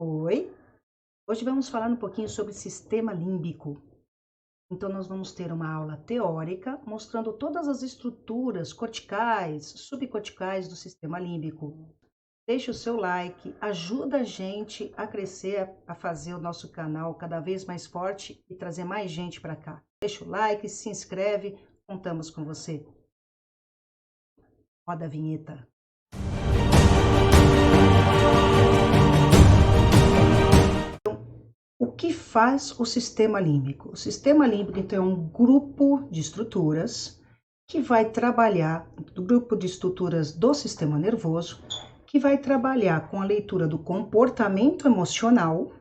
Oi, hoje vamos falar um pouquinho sobre sistema límbico. Então, nós vamos ter uma aula teórica mostrando todas as estruturas corticais, subcorticais do sistema límbico. Deixe o seu like, ajuda a gente a crescer, a fazer o nosso canal cada vez mais forte e trazer mais gente para cá. Deixa o like, se inscreve, contamos com você. Roda a vinheta. O que faz o sistema límbico? O sistema límbico então, é um grupo de estruturas que vai trabalhar, do grupo de estruturas do sistema nervoso, que vai trabalhar com a leitura do comportamento emocional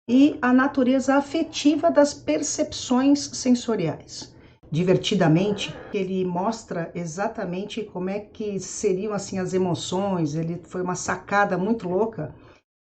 e a natureza afetiva das percepções sensoriais. Divertidamente, ele mostra exatamente como é que seriam assim as emoções, ele foi uma sacada muito louca.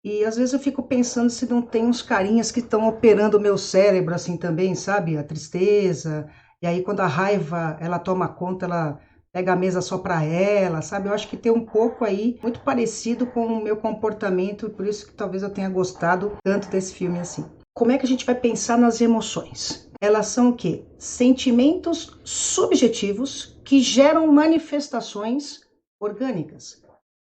E às vezes eu fico pensando se não tem uns carinhas que estão operando o meu cérebro assim também, sabe? A tristeza. E aí quando a raiva ela toma conta, ela pega a mesa só para ela, sabe? Eu acho que tem um pouco aí muito parecido com o meu comportamento, por isso que talvez eu tenha gostado tanto desse filme assim. Como é que a gente vai pensar nas emoções? Elas são o quê? Sentimentos subjetivos que geram manifestações orgânicas,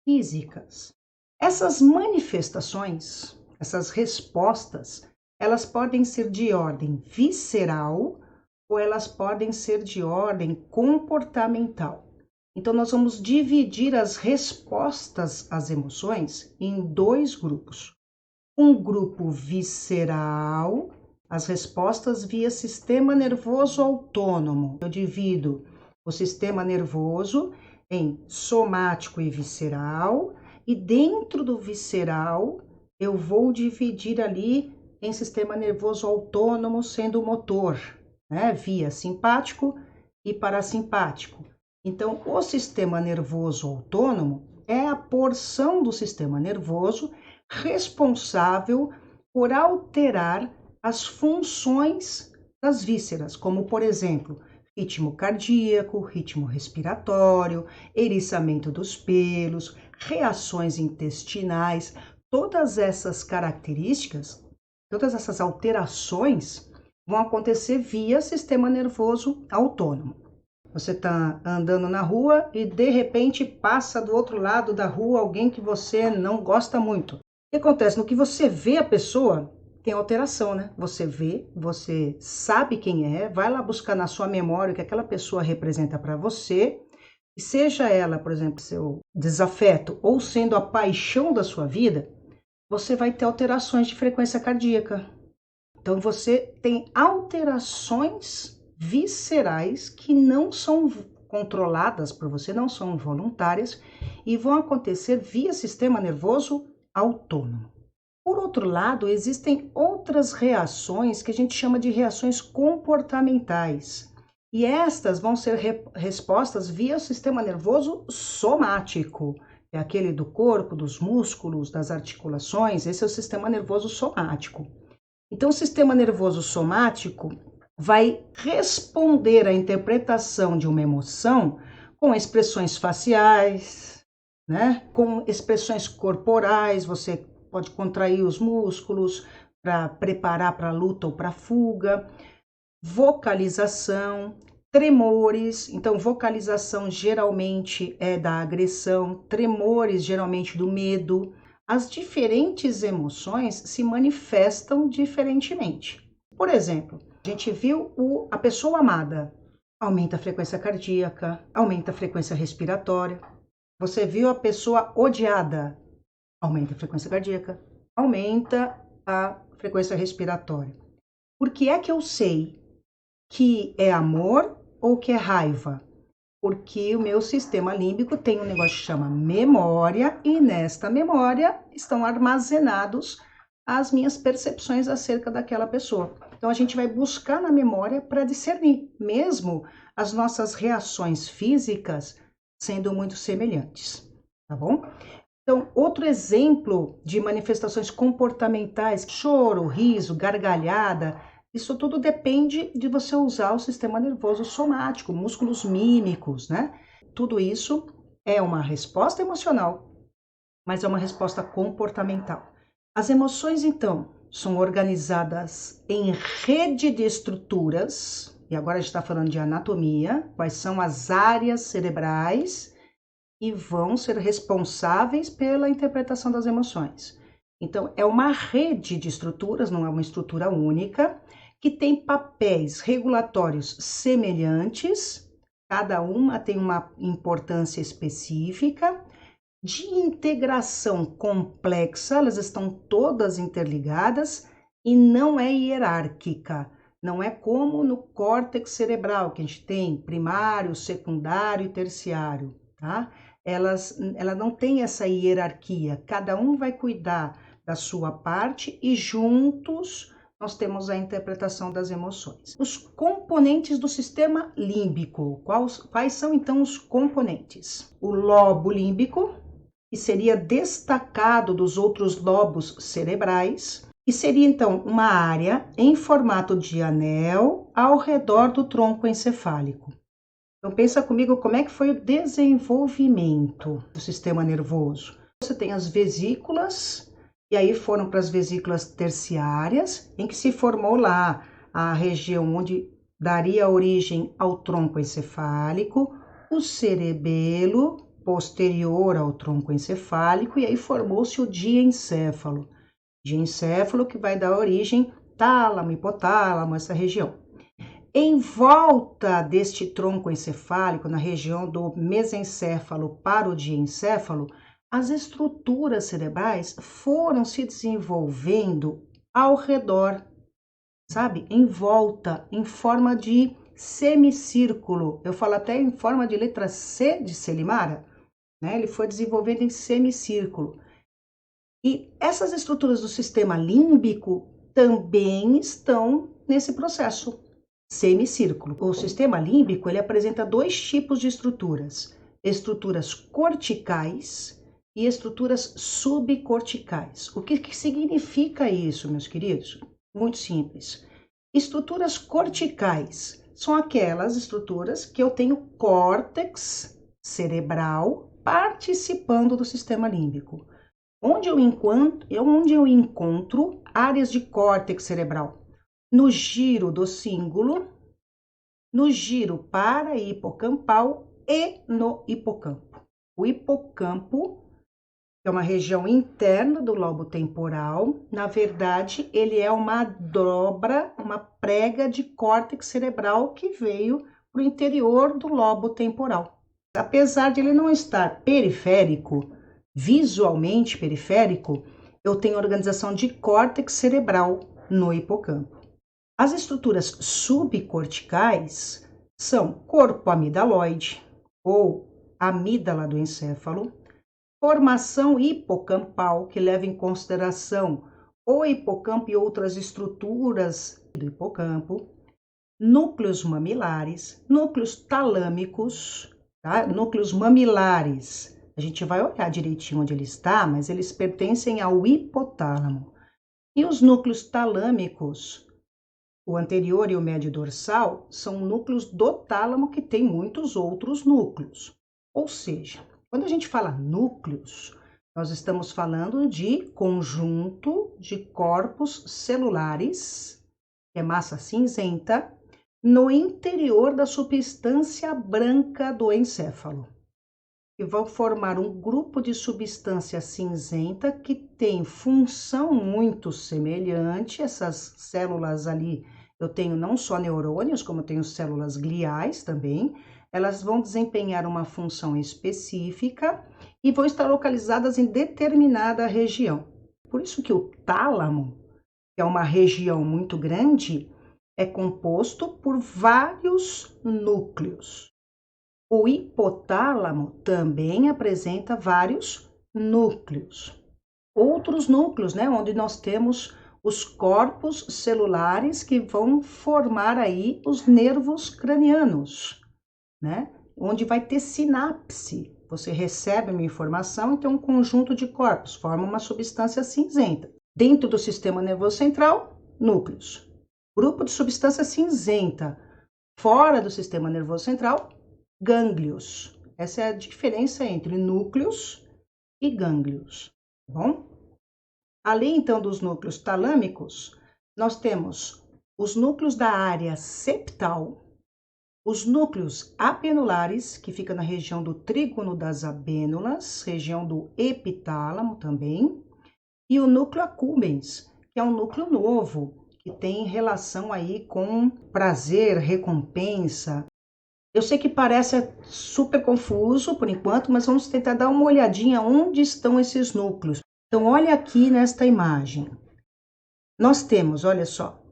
físicas. Essas manifestações, essas respostas, elas podem ser de ordem visceral ou elas podem ser de ordem comportamental. Então, nós vamos dividir as respostas às emoções em dois grupos. Um grupo visceral, as respostas via sistema nervoso autônomo. Eu divido o sistema nervoso em somático e visceral, e dentro do visceral eu vou dividir ali em sistema nervoso autônomo, sendo o motor, né? Via simpático e parasimpático. Então, o sistema nervoso autônomo é a porção do sistema nervoso responsável por alterar as funções das vísceras, como, por exemplo, ritmo cardíaco, ritmo respiratório, eriçamento dos pelos, reações intestinais, todas essas características, todas essas alterações vão acontecer via sistema nervoso autônomo. Você está andando na rua e de repente passa do outro lado da rua alguém que você não gosta muito. O que acontece? No que você vê a pessoa, tem alteração, né? Você vê, você sabe quem é, vai lá buscar na sua memória o que aquela pessoa representa para você, e seja ela, por exemplo, seu desafeto ou sendo a paixão da sua vida, você vai ter alterações de frequência cardíaca. Então você tem alterações viscerais que não são controladas por você, não são voluntárias e vão acontecer via sistema nervoso autônomo. Por outro lado, existem outras reações que a gente chama de reações comportamentais. E estas vão ser respostas via sistema nervoso somático. É aquele do corpo, dos músculos, das articulações, esse é o sistema nervoso somático. Então, o sistema nervoso somático vai responder à interpretação de uma emoção com expressões faciais, né? Com expressões corporais, você pode contrair os músculos para preparar para a luta ou para a fuga, vocalização, tremores. Então, vocalização geralmente é da agressão, tremores geralmente do medo. As diferentes emoções se manifestam diferentemente. Por exemplo, a gente viu a pessoa amada, aumenta a frequência cardíaca, aumenta a frequência respiratória. Você viu a pessoa odiada, aumenta a frequência cardíaca, aumenta a frequência respiratória. Por que é que eu sei que é amor ou que é raiva? Porque o meu sistema límbico tem um negócio que chama memória e nesta memória estão armazenados as minhas percepções acerca daquela pessoa. Então a gente vai buscar na memória para discernir, mesmo as nossas reações físicas sendo muito semelhantes, tá bom? Então, outro exemplo de manifestações comportamentais, choro, riso, gargalhada, isso tudo depende de você usar o sistema nervoso somático, músculos mímicos, né? Tudo isso é uma resposta emocional, mas é uma resposta comportamental. As emoções, então, são organizadas em rede de estruturas, e agora a gente está falando de anatomia, quais são as áreas cerebrais e vão ser responsáveis pela interpretação das emoções. Então, é uma rede de estruturas, não é uma estrutura única, que tem papéis regulatórios semelhantes, cada uma tem uma importância específica, de integração complexa, elas estão todas interligadas e não é hierárquica. Não é como no córtex cerebral, que a gente tem primário, secundário e terciário, tá? Ela não tem essa hierarquia, cada um vai cuidar da sua parte e juntos nós temos a interpretação das emoções. Os componentes do sistema límbico, quais são então os componentes? O lobo límbico, que seria destacado dos outros lobos cerebrais, e seria então uma área em formato de anel ao redor do tronco encefálico. Então pensa comigo como é que foi o desenvolvimento do sistema nervoso. Você tem as vesículas, e aí foram para as vesículas terciárias, em que se formou lá a região onde daria origem ao tronco encefálico, o cerebelo posterior ao tronco encefálico, e aí formou-se o diencéfalo. Diencéfalo que vai dar origem tálamo, hipotálamo, essa região. Em volta deste tronco encefálico, na região do mesencéfalo para o diencéfalo, as estruturas cerebrais foram se desenvolvendo ao redor, sabe? Em volta, em forma de semicírculo. Eu falo até em forma de letra C de Selimara, né? Ele foi desenvolvendo em semicírculo. E essas estruturas do sistema límbico também estão nesse processo semicírculo. O sistema límbico, ele apresenta dois tipos de estruturas: estruturas corticais e estruturas subcorticais. O que significa isso, meus queridos? Muito simples. Estruturas corticais são aquelas estruturas que eu tenho córtex cerebral participando do sistema límbico. Onde eu encontro áreas de córtex cerebral? No giro do cíngulo, no giro para-hipocampal e no hipocampo. O hipocampo, que é uma região interna do lobo temporal, na verdade, ele é uma dobra, uma prega de córtex cerebral que veio para o interior do lobo temporal. Apesar de ele não estar periférico, visualmente periférico, eu tenho organização de córtex cerebral no hipocampo. As estruturas subcorticais são corpo amidaloide ou amígdala do encéfalo, formação hipocampal, que leva em consideração o hipocampo e outras estruturas do hipocampo, núcleos mamilares, núcleos talâmicos, tá? Núcleos mamilares. A gente vai olhar direitinho onde ele está, mas eles pertencem ao hipotálamo. E os núcleos talâmicos, o anterior e o médio dorsal, são núcleos do tálamo que tem muitos outros núcleos. Ou seja, quando a gente fala núcleos, nós estamos falando de conjunto de corpos celulares, que é massa cinzenta, no interior da substância branca do encéfalo, que vão formar um grupo de substância cinzenta que tem função muito semelhante. Essas células ali, eu tenho não só neurônios, como eu tenho células gliais também, elas vão desempenhar uma função específica e vão estar localizadas em determinada região. Por isso que o tálamo, que é uma região muito grande, é composto por vários núcleos. O hipotálamo também apresenta vários núcleos. Outros núcleos, né, onde nós temos os corpos celulares que vão formar aí os nervos cranianos, né? Onde vai ter sinapse. Você recebe uma informação e tem um conjunto de corpos, forma uma substância cinzenta. Dentro do sistema nervoso central, núcleos. Grupo de substância cinzenta. Fora do sistema nervoso central, gânglios. Essa é a diferença entre núcleos e gânglios, tá bom? Além, então, dos núcleos talâmicos, nós temos os núcleos da área septal, os núcleos apenulares, que fica na região do trígono das abênulas, região do epitálamo também, e o núcleo accumbens, que é um núcleo novo, que tem relação aí com prazer, recompensa. Eu sei que parece super confuso por enquanto, mas vamos tentar dar uma olhadinha onde estão esses núcleos. Então, olha aqui nesta imagem. Nós temos, olha só,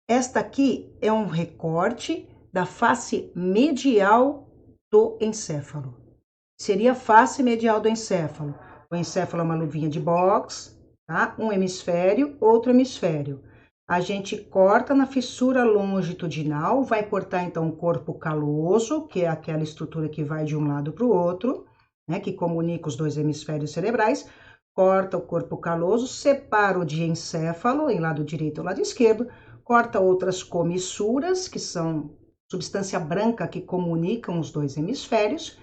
esta aqui é um recorte da face medial do encéfalo. Seria a face medial do encéfalo. O encéfalo é uma luvinha de boxe, tá? Um hemisfério, outro hemisfério. A gente corta na fissura longitudinal, vai cortar então o corpo caloso, que é aquela estrutura que vai de um lado para o outro, né? Que comunica os dois hemisférios cerebrais. Corta o corpo caloso, separa o diencéfalo, em lado direito e lado esquerdo, corta outras comissuras, que são substância branca que comunicam os dois hemisférios,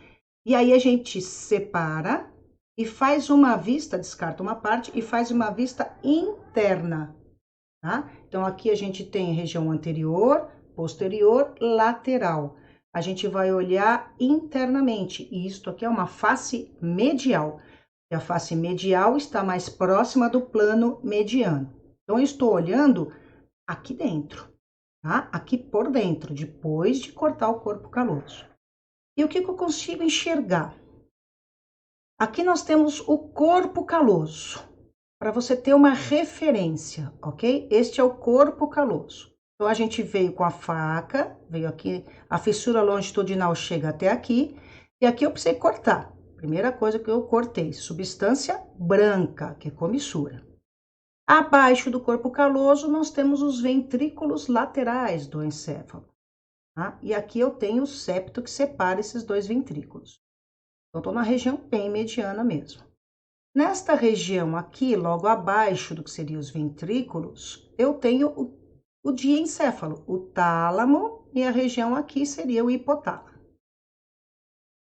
e aí a gente separa e faz uma vista, descarta uma parte e faz uma vista interna, tá? Então, aqui a gente tem região anterior, posterior, lateral. A gente vai olhar internamente, e isto aqui é uma face medial. E a face medial está mais próxima do plano mediano. Então, eu estou olhando aqui dentro, tá? Aqui por dentro, depois de cortar o corpo caloso. E o que eu consigo enxergar? Aqui nós temos o corpo caloso, para você ter uma referência, ok? Este é o corpo caloso. Então, a gente veio com a faca, veio aqui, a fissura longitudinal chega até aqui, e aqui eu precisei cortar. Primeira coisa que eu cortei, substância branca, que é comissura. Abaixo do corpo caloso, nós temos os ventrículos laterais do encéfalo. Tá? E aqui eu tenho o septo que separa esses dois ventrículos. Então, estou na região bem mediana mesmo. Nesta região aqui, logo abaixo do que seriam os ventrículos, eu tenho o diencéfalo, o tálamo, e a região aqui seria o hipotálamo.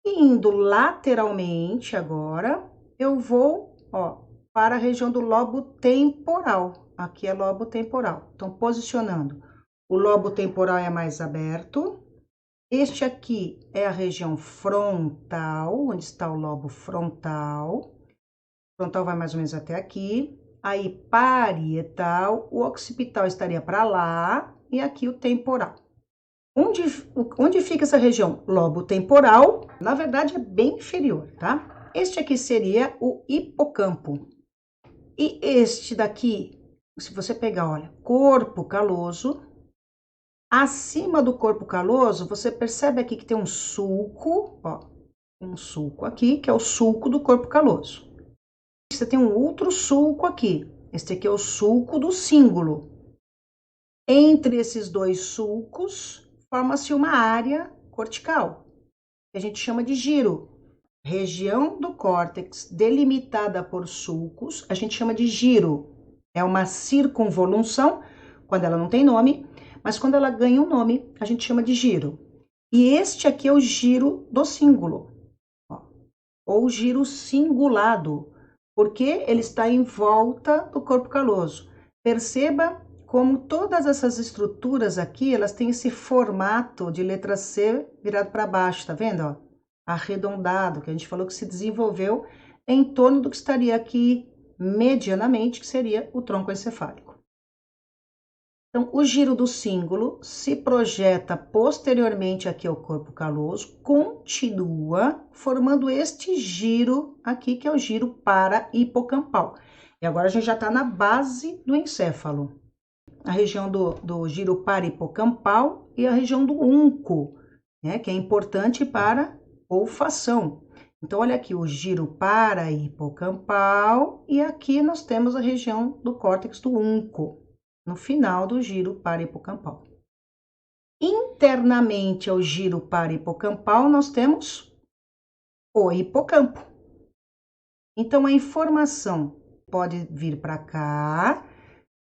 Indo lateralmente agora, eu vou, ó, para a região do lobo temporal. Aqui é lobo temporal. Então, posicionando. O lobo temporal é mais aberto. Este aqui é a região frontal, onde está o lobo frontal. O frontal vai mais ou menos até aqui. Aí, parietal, o occipital estaria para lá. E aqui o temporal. Onde fica essa região? Lobo temporal, na verdade, é bem inferior, tá? Este aqui seria o hipocampo. E este daqui, se você pegar, olha, corpo caloso, acima do corpo caloso, você percebe aqui que tem um sulco, ó, um sulco aqui, que é o sulco do corpo caloso. Você tem um outro sulco aqui, este aqui é o sulco do cíngulo. Entre esses dois sulcos, forma-se uma área cortical, que a gente chama de giro. Região do córtex delimitada por sulcos, a gente chama de giro. É uma circunvolução, quando ela não tem nome, mas quando ela ganha um nome, a gente chama de giro. E este aqui é o giro do cíngulo, ó, ou giro cingulado, porque ele está em volta do corpo caloso. Perceba como todas essas estruturas aqui, elas têm esse formato de letra C virado para baixo, tá vendo? Ó? Arredondado, que a gente falou que se desenvolveu em torno do que estaria aqui medianamente, que seria o tronco encefálico. Então, o giro do cíngulo se projeta posteriormente aqui ao corpo caloso, continua formando este giro aqui, que é o giro para-hipocampal. E agora a gente já está na base do encéfalo. A região do giro para-hipocampal e a região do unco, né, que é importante para olfação. Então, olha aqui, o giro para-hipocampal e aqui nós temos a região do córtex do unco, no final do giro para-hipocampal. Internamente ao giro para-hipocampal, nós temos o hipocampo. Então, a informação pode vir para cá.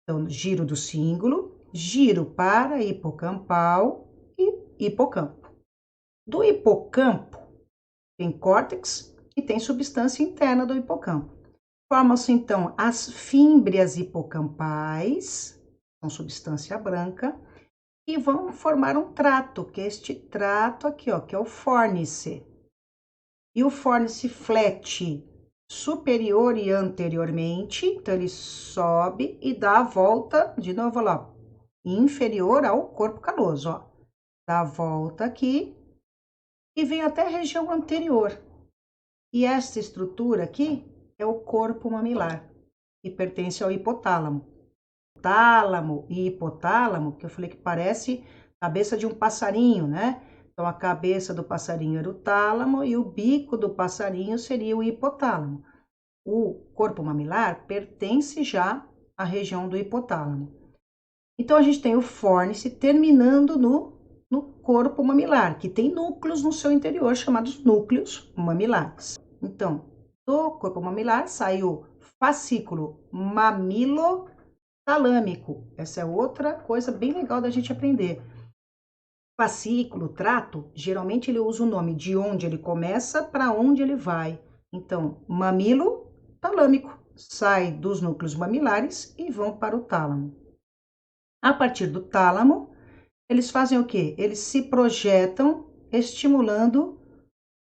Então, giro do cíngulo, giro para-hipocampal e hipocampo. Do hipocampo, tem córtex e tem substância interna do hipocampo. Formam-se, então, as fímbrias hipocampais, com substância branca, e vão formar um trato, que é este trato aqui, ó, que é o fórnice. E o fórnice flete superior e anteriormente, então ele sobe e dá a volta, de novo lá, inferior ao corpo caloso, ó. Dá a volta aqui e vem até a região anterior. E essa estrutura aqui é o corpo mamilar, que pertence ao hipotálamo. Tálamo e hipotálamo, que eu falei que parece cabeça de um passarinho, né? Então, a cabeça do passarinho era o tálamo e o bico do passarinho seria o hipotálamo. O corpo mamilar pertence já à região do hipotálamo. Então, a gente tem o fórnice terminando no corpo mamilar, que tem núcleos no seu interior, chamados núcleos mamilares. Então, do corpo mamilar sai o fascículo mamilotalâmico. Essa é outra coisa bem legal da gente aprender. Fascículo, trato, geralmente ele usa o nome de onde ele começa para onde ele vai. Então, mamilo talâmico sai dos núcleos mamilares e vão para o tálamo. A partir do tálamo, eles fazem o quê? Eles se projetam estimulando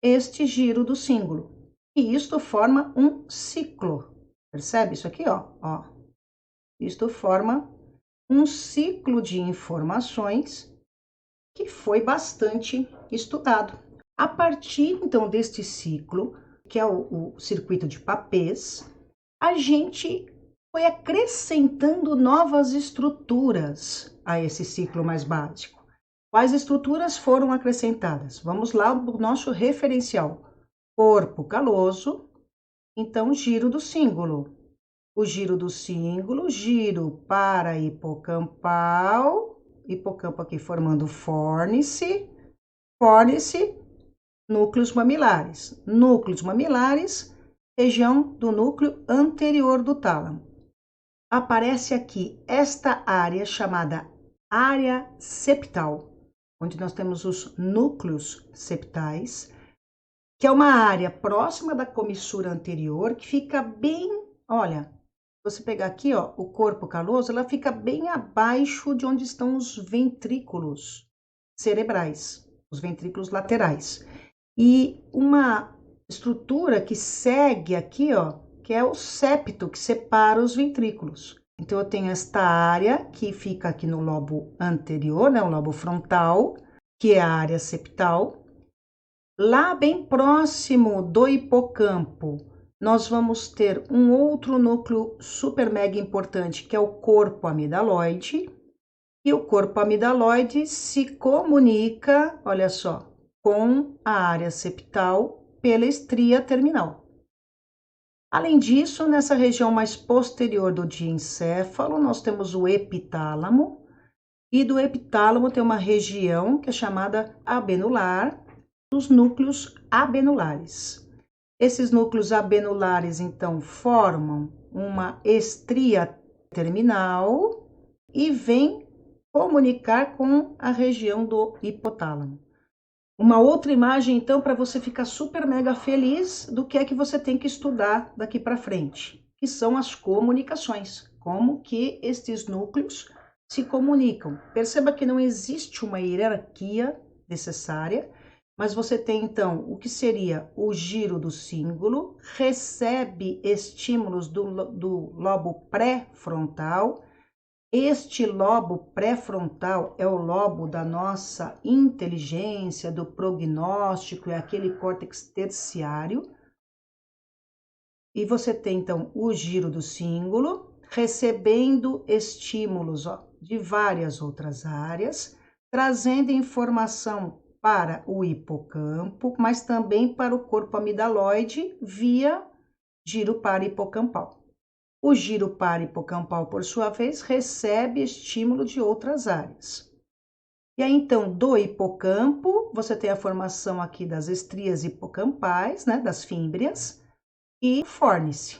este giro do símbolo. E isto forma um ciclo. Percebe isso aqui, ó? Isto forma um ciclo de informações que foi bastante estudado. A partir, então, deste ciclo, que é o circuito de Papez, a gente foi acrescentando novas estruturas a esse ciclo mais básico. Quais estruturas foram acrescentadas? Vamos lá, o nosso referencial. Corpo caloso, então giro do símbolo. O giro do símbolo, giro para hipocampal, hipocampo aqui formando fórnice, núcleos mamilares. Núcleos mamilares, região do núcleo anterior do tálamo. Aparece aqui esta área chamada área septal, onde nós temos os núcleos septais, que é uma área próxima da comissura anterior, que fica bem, olha, você pegar aqui, ó, o corpo caloso, ela fica bem abaixo de onde estão os ventrículos cerebrais, os ventrículos laterais. E uma estrutura que segue aqui, ó, que é o septo, que separa os ventrículos. Então, eu tenho esta área que fica aqui no lobo anterior, né, o lobo frontal, que é a área septal. Lá bem próximo do hipocampo, nós vamos ter um outro núcleo super mega importante, que é o corpo amidaloide. E o corpo amidaloide se comunica, olha só, com a área septal pela estria terminal. Além disso, nessa região mais posterior do diencéfalo, nós temos o epitálamo. E do epitálamo tem uma região que é chamada abenular, os núcleos abenulares. Esses núcleos abenulares, então, formam uma estria terminal e vêm comunicar com a região do hipotálamo. Uma outra imagem, então, para você ficar super mega feliz do que é que você tem que estudar daqui para frente, que são as comunicações, como que estes núcleos se comunicam. Perceba que não existe uma hierarquia necessária, mas você tem, então, o que seria o giro do símbolo, recebe estímulos do lobo pré-frontal. Este lobo pré-frontal é o lobo da nossa inteligência, do prognóstico, é aquele córtex terciário. E você tem, então, o giro do símbolo, recebendo estímulos, ó, de várias outras áreas, trazendo informação para o hipocampo, mas também para o corpo amidaloide via giro parahipocampal. O giro parahipocampal, por sua vez, recebe estímulo de outras áreas. E aí, então, do hipocampo, você tem a formação aqui das estrias hipocampais, né, das fímbrias, e o fórnice.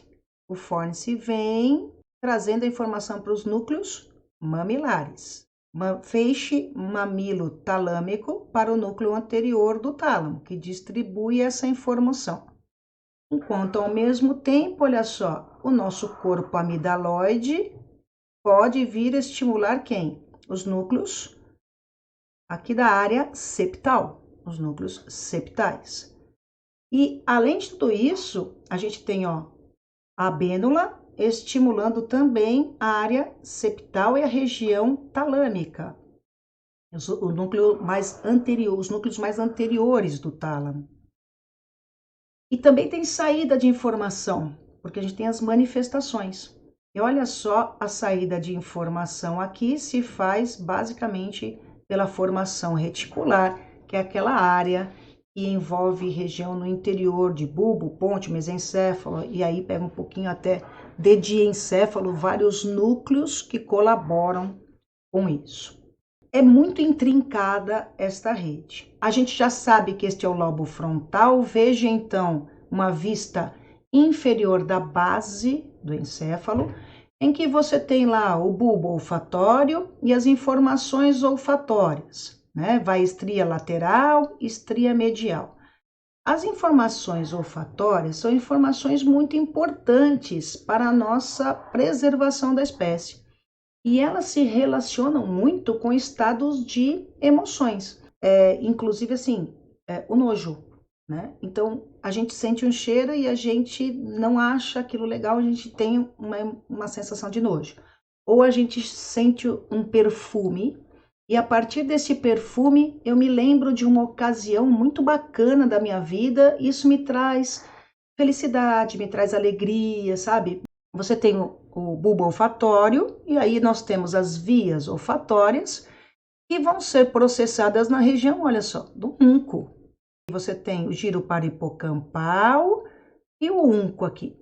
O fórnice vem trazendo a informação para os núcleos mamilares. Feixe mamilo talâmico para o núcleo anterior do tálamo, que distribui essa informação. Enquanto, ao mesmo tempo, olha só, o nosso corpo amidaloide pode vir estimular quem? Os núcleos aqui da área septal, os núcleos septais. E além de tudo isso, a gente tem a abênula estimulando também a área septal e a região talâmica, o núcleo mais anterior, os núcleos mais anteriores do tálamo. E também tem saída de informação, porque a gente tem as manifestações. E olha só, a saída de informação aqui se faz basicamente pela formação reticular, que é aquela área que envolve região no interior de bulbo, ponte, mesencéfalo, e aí pega um pouquinho até de diencéfalo, vários núcleos que colaboram com isso. É muito intrincada esta rede. A gente já sabe que este é o lobo frontal. Veja então uma vista inferior da base do encéfalo, em que você tem lá o bulbo olfatório e as informações olfatórias, né? Vai estria lateral, estria medial. As informações olfatórias são informações muito importantes para a nossa preservação da espécie. E elas se relacionam muito com estados de emoções, inclusive assim, o nojo, né? Então, a gente sente um cheiro e a gente não acha aquilo legal, a gente tem uma sensação de nojo. Ou a gente sente um perfume e a partir desse perfume eu me lembro de uma ocasião muito bacana da minha vida, isso me traz felicidade, me traz alegria, sabe? Você tem o bulbo olfatório, e aí nós temos as vias olfatórias, que vão ser processadas na região, olha só, do unco. Você tem o giro paripocampal e o unco aqui.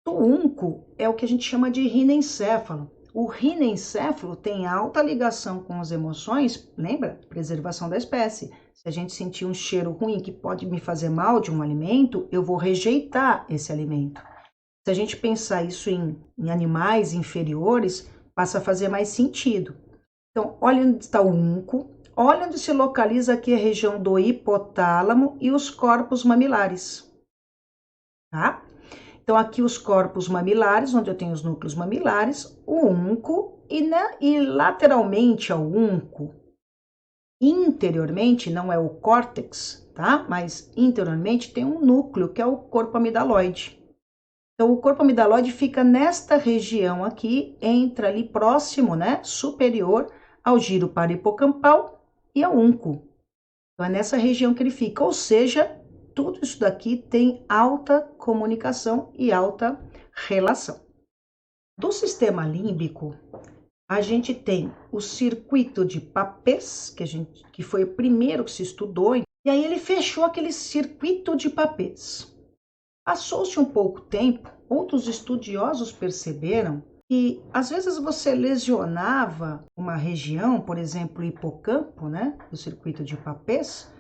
O unco é o que a gente chama de rinencéfalo. O rinencéfalo tem alta ligação com as emoções, lembra? Preservação da espécie. Se a gente sentir um cheiro ruim que pode me fazer mal de um alimento, eu vou rejeitar esse alimento. Se a gente pensar isso em animais inferiores, passa a fazer mais sentido. Então, olha onde está o unco, olha onde se localiza aqui a região do hipotálamo e os corpos mamilares, tá? Então, aqui os corpos mamilares, onde eu tenho os núcleos mamilares, o unco e lateralmente ao unco, interiormente, não é o córtex, tá? Mas interiormente tem um núcleo, que é o corpo amidaloide. Então, o corpo amidaloide fica nesta região aqui, entra ali próximo, né, superior ao giro paripocampal e ao unco. Então, é nessa região que ele fica, ou seja, tudo isso daqui tem alta comunicação e alta relação. Do sistema límbico, a gente tem o circuito de Papez, que foi o primeiro que se estudou, e aí ele fechou aquele circuito de Papez. Passou-se um pouco tempo, outros estudiosos perceberam que às vezes você lesionava uma região, por exemplo, o hipocampo, né, do circuito de Papez,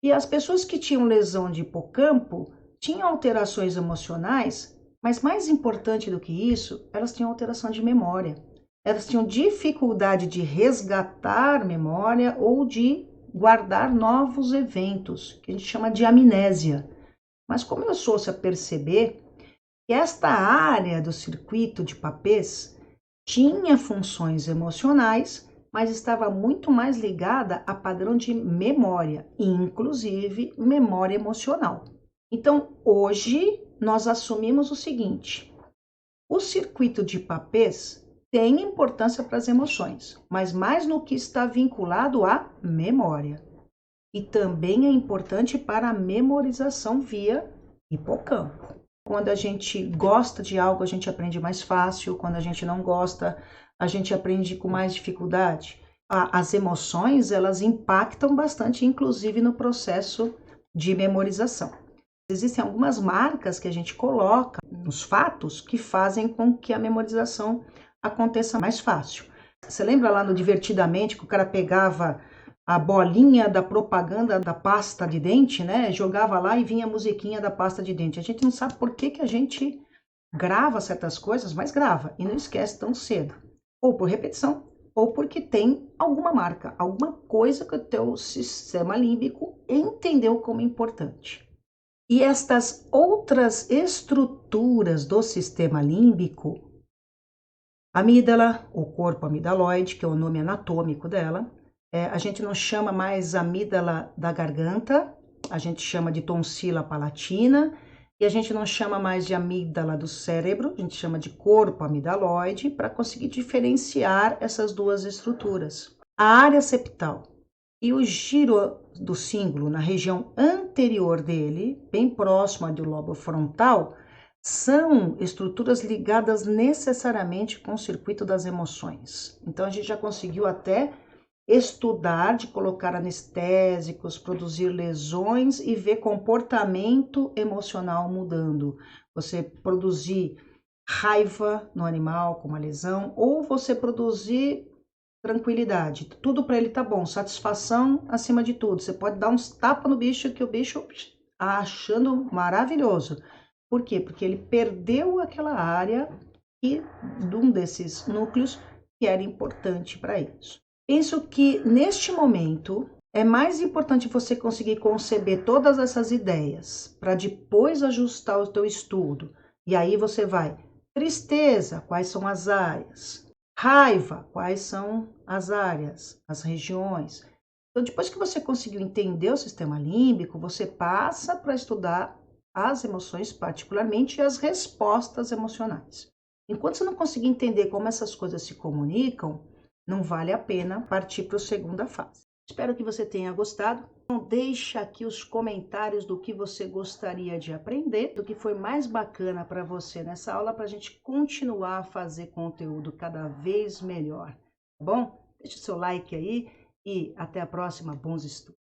e as pessoas que tinham lesão de hipocampo tinham alterações emocionais, mas mais importante do que isso, elas tinham alteração de memória. Elas tinham dificuldade de resgatar memória ou de guardar novos eventos, que a gente chama de amnésia. Mas começou-se a perceber que esta área do circuito de Papez tinha funções emocionais, mas estava muito mais ligada a padrão de memória, inclusive memória emocional. Então, hoje, nós assumimos o seguinte: o circuito de Papez tem importância para as emoções, mas mais no que está vinculado à memória. E também é importante para a memorização via hipocampo. Quando a gente gosta de algo, a gente aprende mais fácil. Quando a gente não gosta, a gente aprende com mais dificuldade. As emoções, elas impactam bastante, inclusive no processo de memorização. Existem algumas marcas que a gente coloca nos fatos que fazem com que a memorização aconteça mais fácil. Você lembra lá no Divertidamente que o cara pegava a bolinha da propaganda da pasta de dente, né? Jogava lá e vinha a musiquinha da pasta de dente. A gente não sabe por que a gente grava certas coisas, mas grava e não esquece tão cedo. Ou por repetição, ou porque tem alguma marca, alguma coisa que o teu sistema límbico entendeu como importante. E estas outras estruturas do sistema límbico, amígdala, o corpo amidaloide, que é o nome anatômico dela, a gente não chama mais amígdala da garganta, a gente chama de tonsila palatina, e a gente não chama mais de amígdala do cérebro, a gente chama de corpo amidaloide, para conseguir diferenciar essas duas estruturas. A área septal e o giro do cíngulo na região anterior dele, bem próxima do lobo frontal, são estruturas ligadas necessariamente com o circuito das emoções. Então a gente já conseguiu até estudar de colocar anestésicos, produzir lesões e ver comportamento emocional mudando. Você produzir raiva no animal com uma lesão ou você produzir tranquilidade. Tudo para ele tá bom, satisfação acima de tudo. Você pode dar uns tapas no bicho que o bicho achando maravilhoso. Por quê? Porque ele perdeu aquela área e de um desses núcleos que era importante para isso. Penso que neste momento é mais importante você conseguir conceber todas essas ideias para depois ajustar o teu estudo. E aí você vai, tristeza, quais são as áreas? Raiva, quais são as áreas, as regiões? Então, depois que você conseguiu entender o sistema límbico, você passa para estudar as emoções, particularmente as respostas emocionais. Enquanto você não conseguir entender como essas coisas se comunicam, não vale a pena partir para a segunda fase. Espero que você tenha gostado. Então, deixa aqui os comentários do que você gostaria de aprender, do que foi mais bacana para você nessa aula, para a gente continuar a fazer conteúdo cada vez melhor, tá bom? Deixa o seu like aí e até a próxima. Bons estudos!